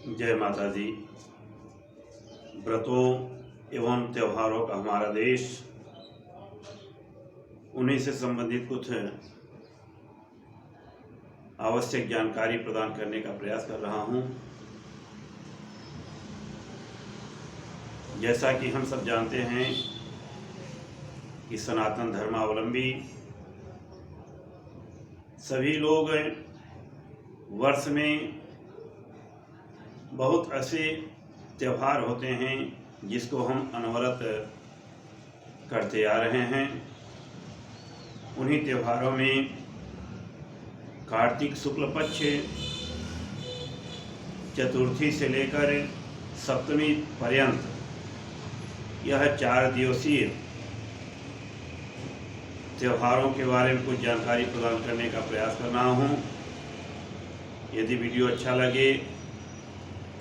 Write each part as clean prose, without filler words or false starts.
जय माता दी। व्रतों एवं त्योहारों का हमारा देश, उन्हीं से संबंधित कुछ आवश्यक जानकारी प्रदान करने का प्रयास कर रहा हूं। जैसा कि हम सब जानते हैं कि सनातन धर्मावलंबी सभी लोग वर्ष में बहुत ऐसे त्यौहार होते हैं जिसको हम अनवरत करते आ रहे हैं। उन्हीं त्योहारों में कार्तिक शुक्ल पक्ष चतुर्थी से लेकर सप्तमी पर्यंत यह 4 दिवसीय त्योहारों के बारे में कुछ जानकारी प्रदान करने का प्रयास कर रहा हूँ। यदि वीडियो अच्छा लगे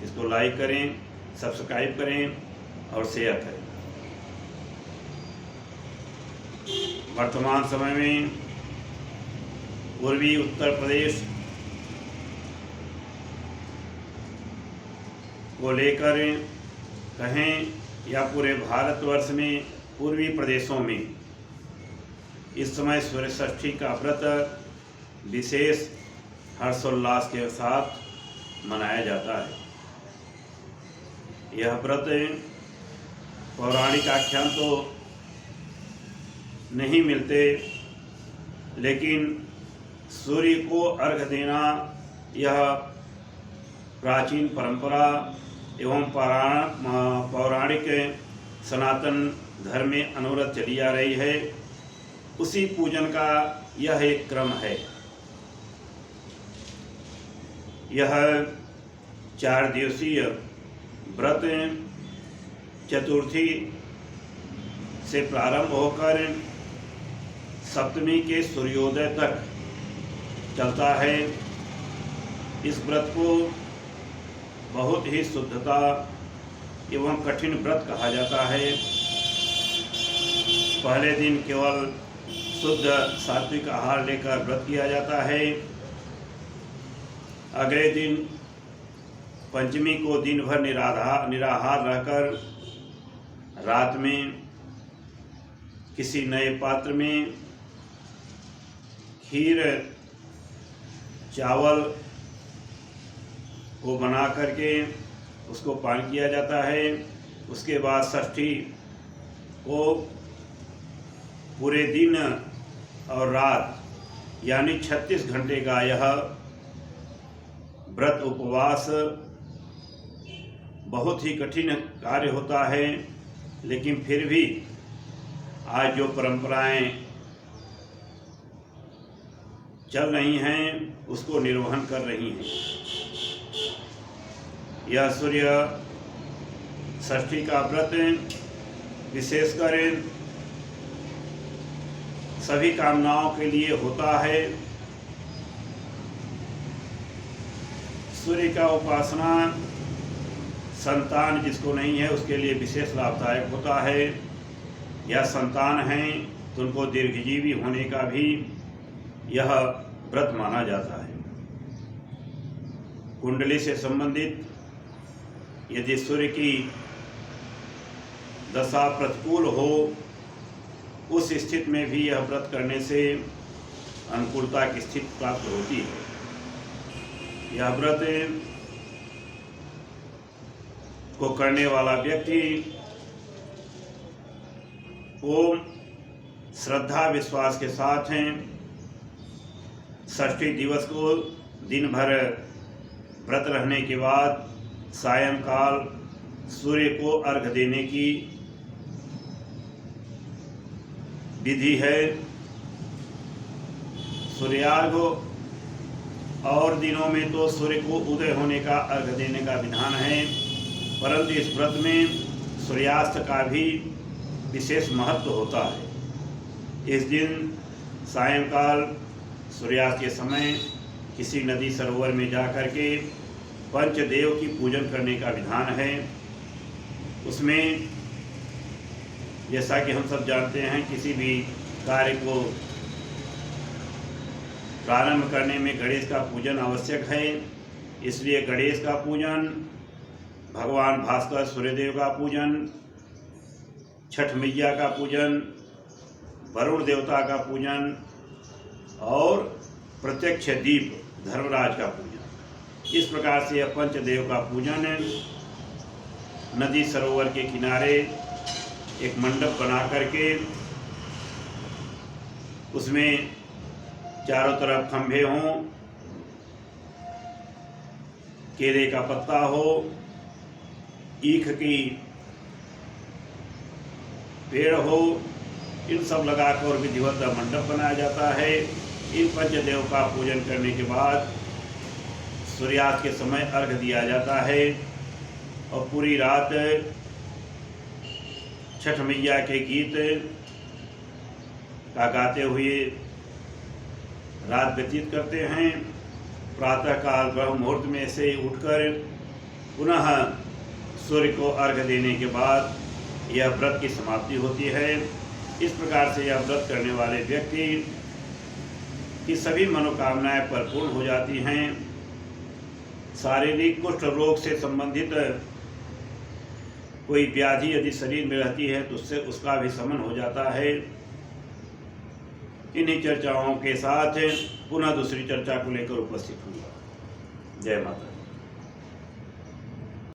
इसको लाइक करें, सब्सक्राइब करें और शेयर करें। वर्तमान समय में पूर्वी उत्तर प्रदेश को लेकर कहें या पूरे भारतवर्ष में पूर्वी प्रदेशों में इस समय सूर्य षष्ठी का व्रत विशेष हर्षोल्लास के साथ मनाया जाता है। यह व्रत पौराणिक आख्यान तो नहीं मिलते, लेकिन सूर्य को अर्घ्य देना यह प्राचीन परंपरा एवं पौराणिक सनातन धर्म में अनवरत चली आ रही है। उसी पूजन का यह एक क्रम है। यह 4 दिवसीय व्रत चतुर्थी से प्रारंभ होकर सप्तमी के सूर्योदय तक चलता है। इस व्रत को बहुत ही शुद्धता एवं कठिन व्रत कहा जाता है। पहले दिन केवल शुद्ध सात्विक आहार लेकर व्रत किया जाता है। अगले दिन पंचमी को दिन भर निराहार रहकर रात में किसी नए पात्र में खीर चावल को बना करके उसको पान किया जाता है। उसके बाद षष्ठी को पूरे दिन और रात यानी 36 घंटे का यह व्रत उपवास बहुत ही कठिन कार्य होता है, लेकिन फिर भी आज जो परंपराएं चल रही हैं उसको निर्वहन कर रही हैं। यह सूर्य षष्ठी का व्रत विशेषकर सभी कामनाओं के लिए होता है। सूर्य का उपासना संतान जिसको नहीं है उसके लिए विशेष लाभदायक होता है। या संतान हैं तो उनको दीर्घजीवी होने का भी यह व्रत माना जाता है। कुंडली से संबंधित यदि सूर्य की दशा प्रतिकूल हो, उस स्थिति में भी यह व्रत करने से अनुकूलता की स्थिति प्राप्त होती है। यह व्रत को करने वाला व्यक्ति ओम श्रद्धा विश्वास के साथ षष्ठी दिवस को दिन भर व्रत रहने के बाद सायंकाल सूर्य को अर्घ्य देने की विधि है। सूर्यार्घ्य और दिनों में तो सूर्य को उदय होने का अर्घ्य देने का विधान है, परंतु इस व्रत में सूर्यास्त का भी विशेष महत्व होता है। इस दिन सायंकाल सूर्यास्त के समय किसी नदी सरोवर में जाकर के पंचदेव की पूजन करने का विधान है। उसमें जैसा कि हम सब जानते हैं किसी भी कार्य को प्रारंभ करने में गणेश का पूजन आवश्यक है। इसलिए गणेश का पूजन, भगवान भास्कर सूर्यदेव का पूजन, छठ मैया का पूजन, वरुण देवता का पूजन और प्रत्यक्ष दीप धर्मराज का पूजन, इस प्रकार से यह पंचदेव का पूजन नदी सरोवर के किनारे एक मंडप बना करके उसमें चारों तरफ खंभे हों, केले का पत्ता हो, ईख की पेड़ हो, इन सब लगाकर विधिवत मंडप बनाया जाता है। इन पंचदेव का पूजन करने के बाद सूर्यास्त के समय अर्घ दिया जाता है और पूरी रात छठ मैया के गीत का गाते हुए रात व्यतीत करते हैं। प्रातःकाल ब्रह्म मुहूर्त में से उठकर पुनः सूर्य को अर्घ देने के बाद यह व्रत की समाप्ति होती है। इस प्रकार से यह व्रत करने वाले व्यक्ति की सभी मनोकामनाएं परिपूर्ण हो जाती हैं। शारीरिक कुष्ठ रोग से संबंधित कोई व्याधि यदि शरीर में रहती है तो उससे उसका भी शमन हो जाता है। इन्हीं चर्चाओं के साथ पुनः दूसरी चर्चा को लेकर उपस्थित हुआ। जय माता।